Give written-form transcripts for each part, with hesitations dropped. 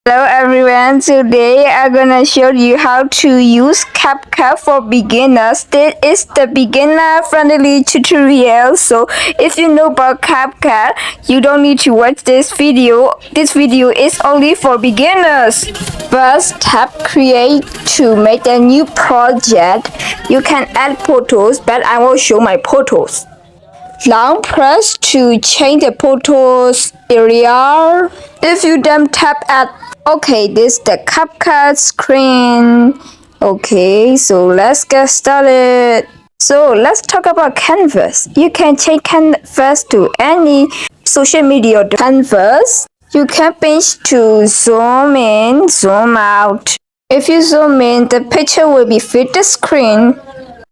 Hello everyone, today I'm gonna show you how to use CapCut for beginners. This is the beginner friendly tutorial, so if you know about CapCut, you don't need to watch this video. This video is only for beginners. First, tap create to make a new project. You can add photos, but I will show my photos. Long press to change the photos area. If you then tap at okay, this is the CapCut screen. Okay, so let's get started. So let's talk about canvas. You can change canvas to any social media canvas. You can pinch to zoom in, zoom out. If you zoom in, the picture will be fit the screen.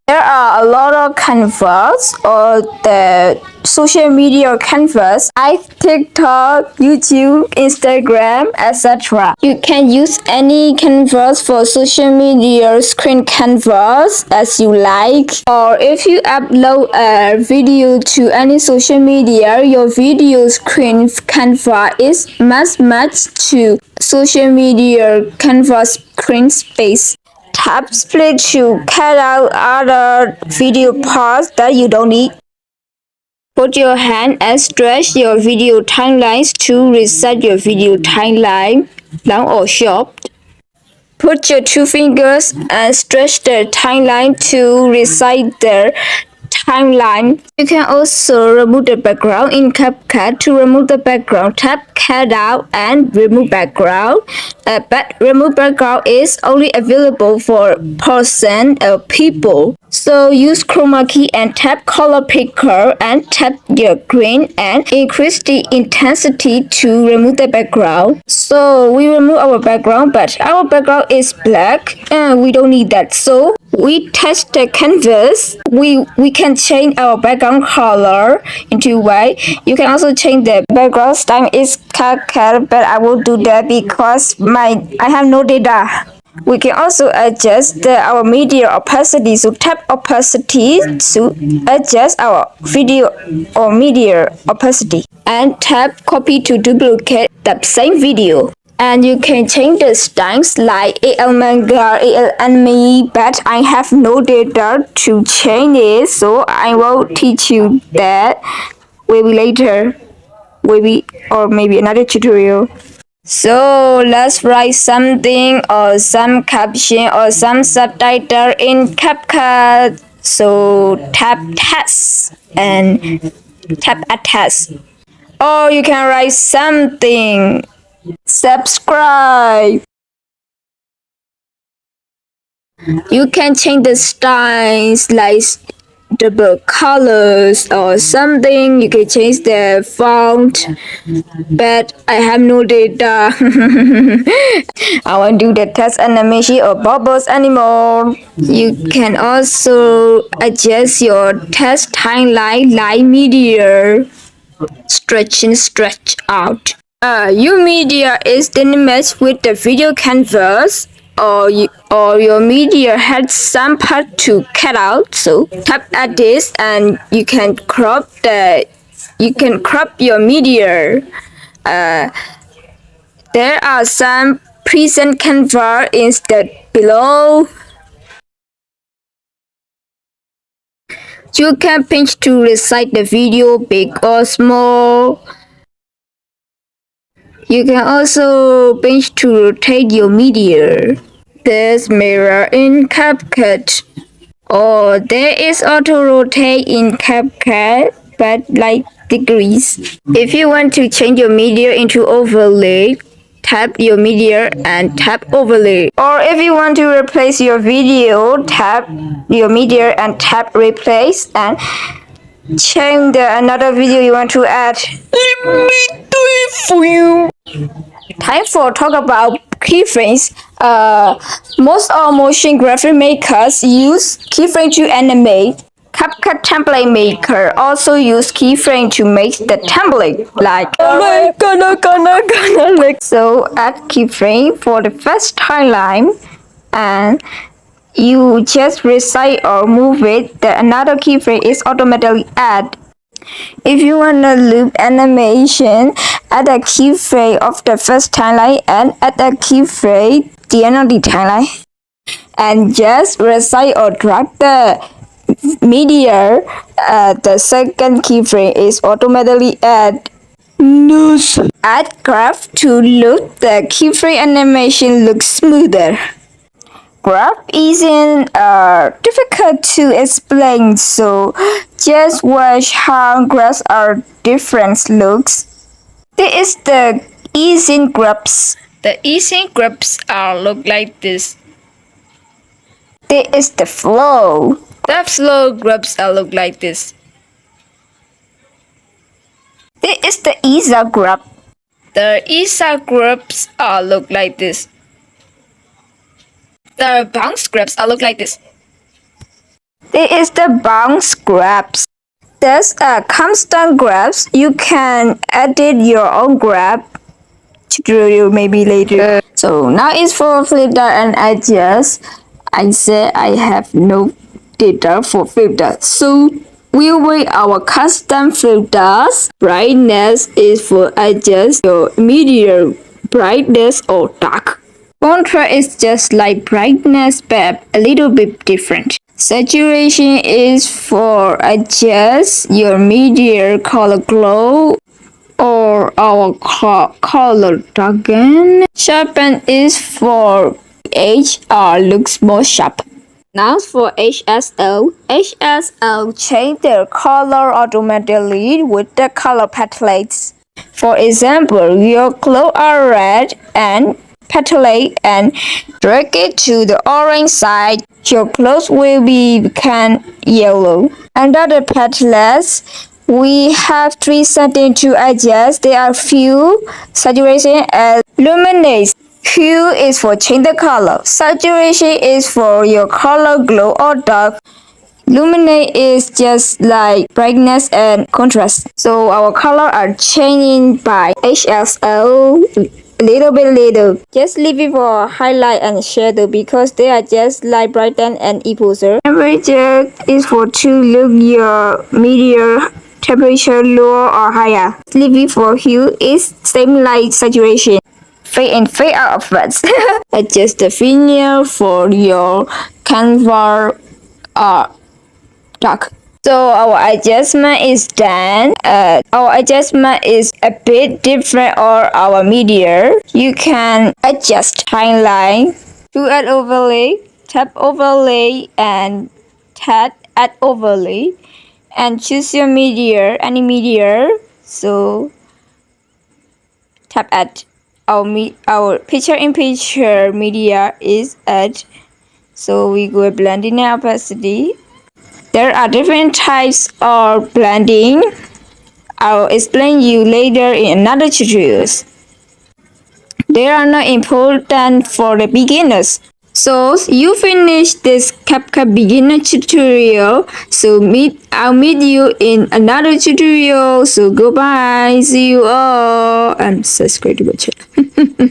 There are a lot of canvas or the social media canvas like TikTok, YouTube, Instagram, etc. You can use any canvas for social media screen canvas as you like. Or if you upload a video to any social media, your video screen canvas is must match to social media canvas screen space. Tap split to cut out other video parts that you don't need. Put your hand and stretch your video timelines to reset your video timeline, long or short. Put your two fingers and stretch the timeline to reset the timeline. You can also remove the background in CapCut. To remove the background, tap cut out and remove background. But remove background is only available for percent of people. So use chroma key and tap color picker and tap your green and increase the intensity to remove the background. So we remove our background, but our background is black and we don't need that. So we touch the canvas. We can change our background color into white. You can also change the background style is CapCut, but I will do that because I have no data. We can also adjust our media opacity. So tap opacity to adjust our video or media opacity and tap copy to duplicate the same video. And you can change the styles like AL manga, AL anime, but I have no data to change it, so I will teach you that maybe later, maybe another tutorial. So let's write something or some caption or some subtitle in CapCut. So tap text and tap add text. Or you can write something. Subscribe. You can change the styles like double colors or something. You can change the font, but I have no data. I won't do the text animation or bubbles anymore. You can also adjust your text timeline like media stretch in, stretch out. Your media is dynamic with the video canvas, or your media had some part to cut out. So tap at this and you can crop your media. There are some present canvas instead below. You can pinch to resize the video big or small. You can also pinch to rotate your media. There's mirror in CapCut. Or there is auto rotate in CapCut, but like degrees. If you want to change your media into overlay, tap your media and tap overlay. Or if you want to replace your video, tap your media and tap replace and change another video you want to add. Let me do it for you. Time for talk about keyframes. Most of motion graphic makers use keyframe to animate. CapCut template maker also use keyframe to make the template like so add keyframe for the first timeline and you just resize or move it, another keyframe is automatically add. If you want a loop animation, add a keyframe of the first timeline and add a keyframe the end of the timeline. And just resize or drag the media. The second keyframe is automatically add nose. Add graph to look the keyframe animation looks smoother. Graph isn't difficult to explain, so just watch how graphs are different looks. This is the easy graphs. The easy graphs look like this. This is the flow. The flow graphs look like this. This is the ESA graph. The ESA graphs look like this. The bounce graphs look like this. This is the bounce graphs. There's a constant graphs. You can edit your own graph. Tutorial maybe later. So now it's for filter and adjust. I said I have no data for filter. So we will our custom filters. Brightness is for adjust your media brightness or dark. Contrast is just like brightness but a little bit different. Saturation is for adjust your media color glow or our color darken. Sharpen is for HR looks more sharp. Now for HSO. HSO change the color automatically with the color palettes. For example, your clothes are red and palette and drag it to the orange side. Your clothes will become yellow. Under the palettes, we have 3 settings to adjust. There are hue, saturation, and luminance. Hue is for change the color. Saturation is for your color glow or dark. Luminance is just like brightness and contrast. So our color are changing by HSO little bit little. Just leave it for highlight and shadow because they are just like brighten and exposure. Temperature is for to look your media temperature lower or higher. Leave it for hue is same like saturation. Fade and fade out effects. Adjust the vignette for your canvas dark. So our adjustment is done. Our adjustment is a bit different or our media. You can adjust timeline to add overlay, tap overlay and tap add overlay and choose your media, any media. So tap add. Our picture-in-picture media is add. So we go blending and opacity. There are different types of blending. I'll explain you later in another tutorials. They are not important for the beginners. So you finish this CapCut beginner tutorial. So I'll meet you in another tutorial. So goodbye. See you all and subscribe to my channel.